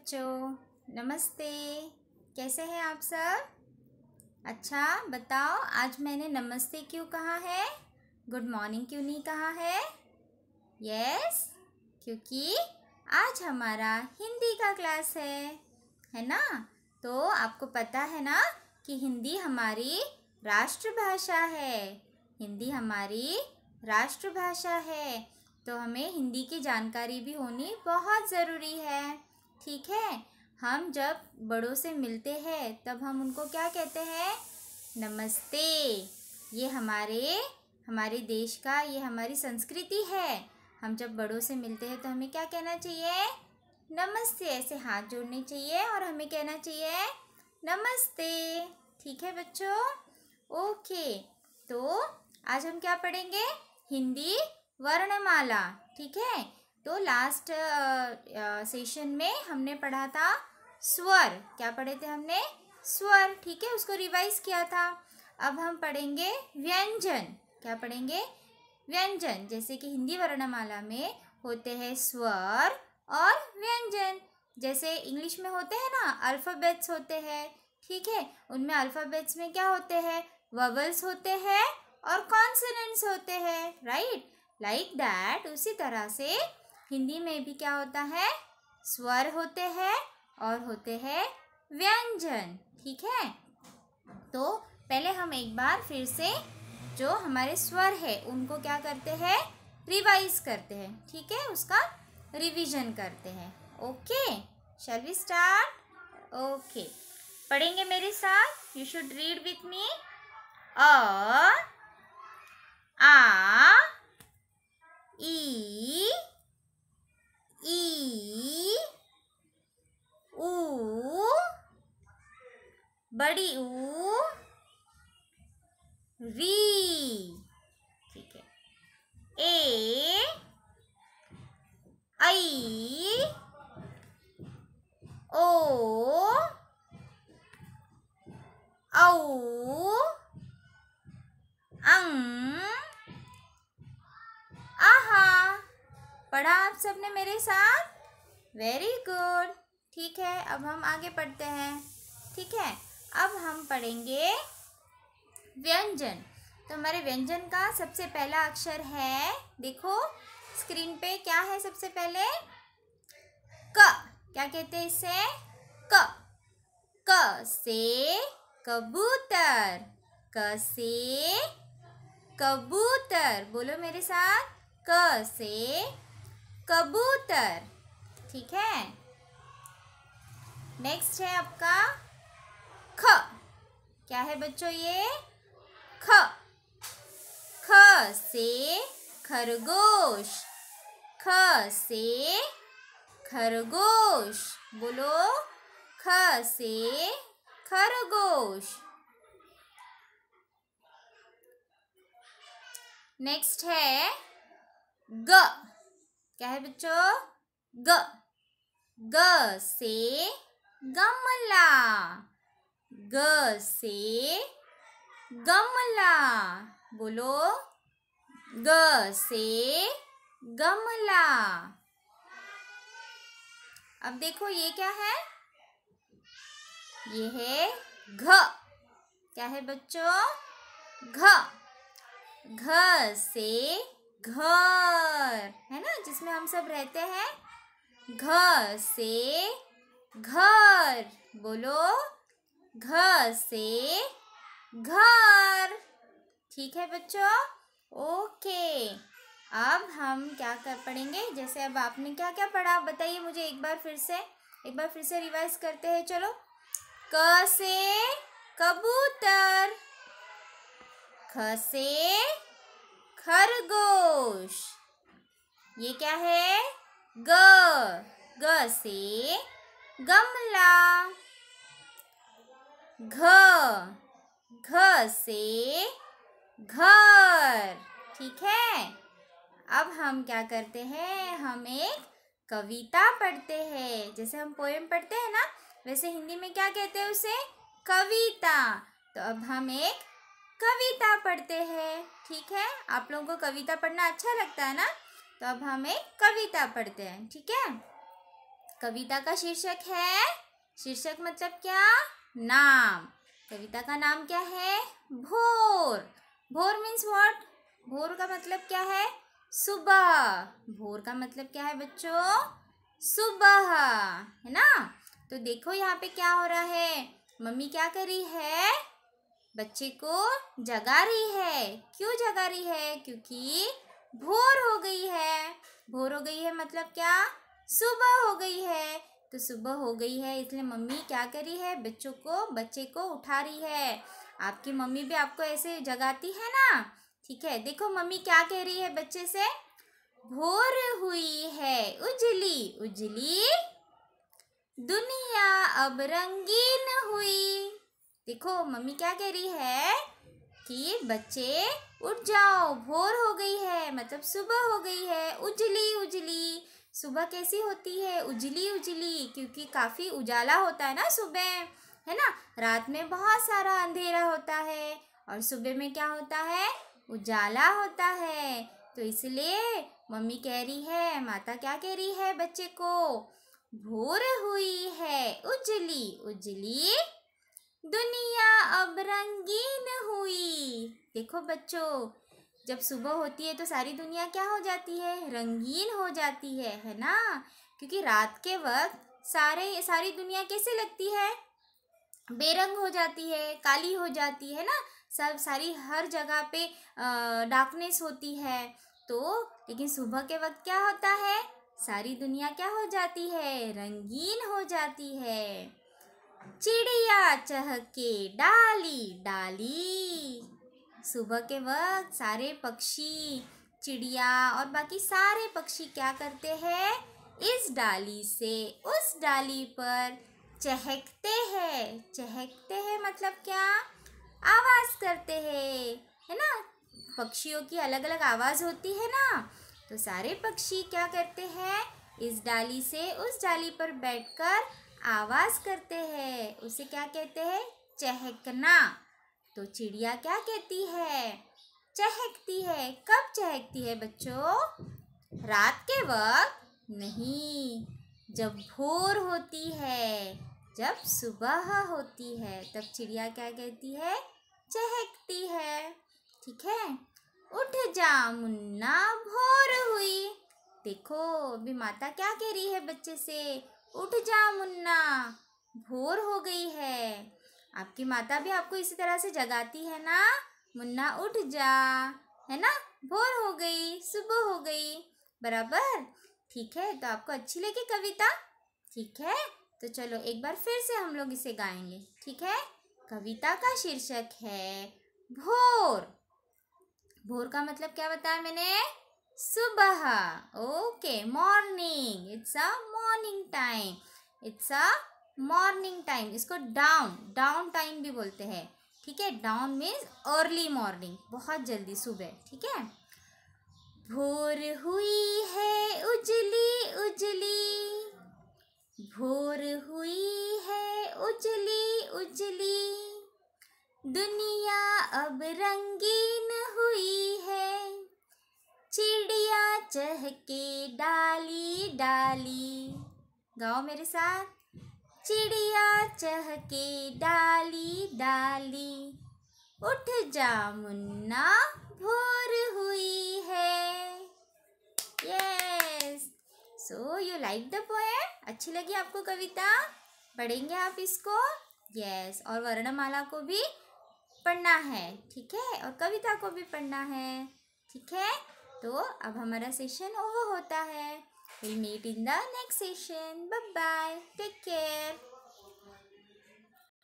बच्चों, नमस्ते। कैसे हैं आप सब? अच्छा बताओ, आज मैंने नमस्ते क्यों कहा है? गुड मॉर्निंग क्यों नहीं कहा है? यस, क्योंकि आज हमारा हिंदी का क्लास है ना? तो आपको पता है ना कि हिंदी हमारी राष्ट्रभाषा है। हिंदी हमारी राष्ट्रभाषा है, तो हमें हिंदी की जानकारी भी होनी बहुत ज़रूरी है। ठीक है, हम जब बड़ों से मिलते हैं तब हम उनको क्या कहते हैं? नमस्ते। ये हमारे देश का, ये हमारी संस्कृति है। हम जब बड़ों से मिलते हैं तो हमें क्या कहना चाहिए? नमस्ते। ऐसे हाथ जोड़ने चाहिए और हमें कहना चाहिए नमस्ते। ठीक है बच्चों? ओके, तो आज हम क्या पढ़ेंगे? हिंदी वर्णमाला। ठीक है, तो लास्ट सेशन में हमने पढ़ा था स्वर। क्या पढ़े थे हमने? स्वर। ठीक है, उसको रिवाइज किया था। अब हम पढ़ेंगे व्यंजन। क्या पढ़ेंगे? व्यंजन। जैसे कि हिंदी वर्णमाला में होते हैं स्वर और व्यंजन। जैसे इंग्लिश में होते हैं ना, अल्फ़ाबेट्स होते हैं। ठीक है, उनमें अल्फ़ाबेट्स में क्या होते हैं? वोवेल्स होते हैं और कॉन्सोनेंट्स होते हैं। Right, like that. उसी तरह से हिंदी में भी क्या होता है? स्वर होते हैं और होते हैं व्यंजन। ठीक है, तो पहले हम एक बार फिर से जो हमारे स्वर है उनको क्या करते हैं? रिवाइज करते हैं। ठीक है, उसका रिवीजन करते हैं। Okay, shall we start? Okay, पढ़ेंगे मेरे साथ। You should read with me. आ ई ऊ, बड़ी ऊ, री। ठीक है, ए ऐ ओ औ अं आहा। पढ़ा आप सबने मेरे साथ? Very good. ठीक है, अब हम आगे पढ़ते हैं। ठीक है, अब हम पढ़ेंगे व्यंजन। तो हमारे व्यंजन का सबसे पहला अक्षर है, देखो स्क्रीन पे क्या है सबसे पहले? क। क्या कहते हैं इसे? क। क से कबूतर। क से कबूतर। बोलो मेरे साथ, क से कबूतर। ठीक है, नेक्स्ट है आपका ख। क्या है बच्चों ये? ख। ख से खरगोश। ख से खरगोश। बोलो, ख से खरगोश। नेक्स्ट है ग। क्या है बच्चों? ग। ग से गमला। ग से गमला। बोलो, ग से गमला। अब देखो ये क्या है? ये है घ। क्या है बच्चों? घ। घ से घर, है ना, जिसमें हम सब रहते हैं। घ से घर। बोलो, घ से घर। ठीक है बच्चों? ओके, अब हम क्या कर पढ़ेंगे? जैसे अब आपने क्या क्या पढ़ा बताइए मुझे एक बार फिर से रिवाइज करते हैं। चलो, क से कबूतर। ख से खरगोश। ये क्या है? ग। ग से गमला। घ। घ से घर। ठीक है, अब हम क्या करते हैं? हम एक कविता पढ़ते हैं। जैसे हम पोएम पढ़ते हैं ना, वैसे हिंदी में क्या कहते हैं उसे? कविता। तो अब हम एक कविता पढ़ते हैं। ठीक है, आप लोगों को कविता पढ़ना अच्छा लगता है ना? तो अब हम एक कविता पढ़ते हैं। ठीक है, कविता का शीर्षक है, शीर्षक मतलब क्या, नाम। कविता का नाम क्या है, भोर। भोर मीन्स व्हाट, भोर का मतलब क्या है, सुबह। भोर का मतलब क्या है बच्चों, सुबह, है ना। तो देखो यहाँ पे क्या हो रहा है, मम्मी क्या कर रही है, बच्चे को जगा रही है। क्यों जगा रही है, क्योंकि भोर हो गई है। भोर हो गई है मतलब क्या, सुबह हो गई है। तो सुबह हो गई है इसलिए मम्मी क्या कर रही है, बच्चे को उठा रही है। आपकी मम्मी भी आपको ऐसे जगाती है ना। ठीक है, देखो मम्मी क्या कह रही है बच्चे से, भोर हुई है उजली उजली, दुनिया अब रंगीन हुई। देखो मम्मी क्या कह रही है कि बच्चे उठ जाओ, भोर हो गई है मतलब सुबह हो गई है, उजली उजली। सुबह कैसी होती है, उजली उजली, क्योंकि काफ़ी उजाला होता है ना सुबह, है ना। रात में बहुत सारा अंधेरा होता है और सुबह में क्या होता है, उजाला होता है। तो इसलिए मम्मी कह रही है, माता क्या कह रही है बच्चे को, भोर हुई है उजली उजली, दुनिया अब रंगीन हुई। देखो बच्चों, जब सुबह होती है तो सारी दुनिया क्या हो जाती है, रंगीन हो जाती है ना। क्योंकि रात के वक्त सारी दुनिया कैसे लगती है, बेरंग हो जाती है, काली हो जाती है ना। सारी हर जगह पे डार्कनेस होती है। तो लेकिन सुबह के वक्त क्या होता है, सारी दुनिया क्या हो जाती है, रंगीन हो जाती है। चिड़िया चहके डाली डाली। सुबह के वक्त सारे पक्षी, चिड़िया और बाकी सारे पक्षी क्या करते हैं, इस डाली से उस डाली पर चहकते हैं। चहकते हैं मतलब क्या, आवाज़ करते हैं, है ना। पक्षियों की अलग अलग आवाज़ होती है ना। तो सारे पक्षी क्या करते हैं, इस डाली से उस डाली पर बैठकर आवाज़ करते हैं। उसे क्या कहते हैं, चहकना। तो चिड़िया क्या कहती है, चहकती है। कब चहकती है बच्चों, रात के वक्त नहीं, जब भोर होती है, जब सुबह होती है, तब चिड़िया क्या कहती है, चहकती है। ठीक है, उठ जा मुन्ना भोर हुई। देखो अभी माता क्या कह रही है बच्चे से, उठ जा मुन्ना भोर हो गई है। आपकी माता भी आपको इसी तरह से जगाती है ना, मुन्ना उठ जा, है ना, भोर हो गई, सुबह हो गई, बराबर। ठीक है, तो आपको अच्छी लगी कविता, ठीक है। तो चलो एक बार फिर से हम लोग इसे गाएंगे, ठीक है। कविता का शीर्षक है भोर। भोर का मतलब क्या बताया मैंने, सुबह। Okay, morning, it's a morning time, it's a morning time. इसको डाउन टाइम भी बोलते हैं, ठीक है। डाउन मीन्स अर्ली मॉर्निंग, बहुत जल्दी सुबह, ठीक है। भोर हुई है उजली उजली, भोर हुई है उजली उजली, दुनिया अब रंगीन हुई है, चिड़िया चहके डाली डाली। गाओ मेरे साथ, चिड़िया चहके डाली डाली, उठ जा मुन्ना भोर हुई है। Yes, so you like the poem, अच्छी लगी आपको कविता, पढ़ेंगे आप इसको। यस, और वर्णमाला को भी पढ़ना है, ठीक है, और कविता को भी पढ़ना है, ठीक है। तो अब हमारा सेशन ओवर होता है। Will meet in the next session, bye bye, take care.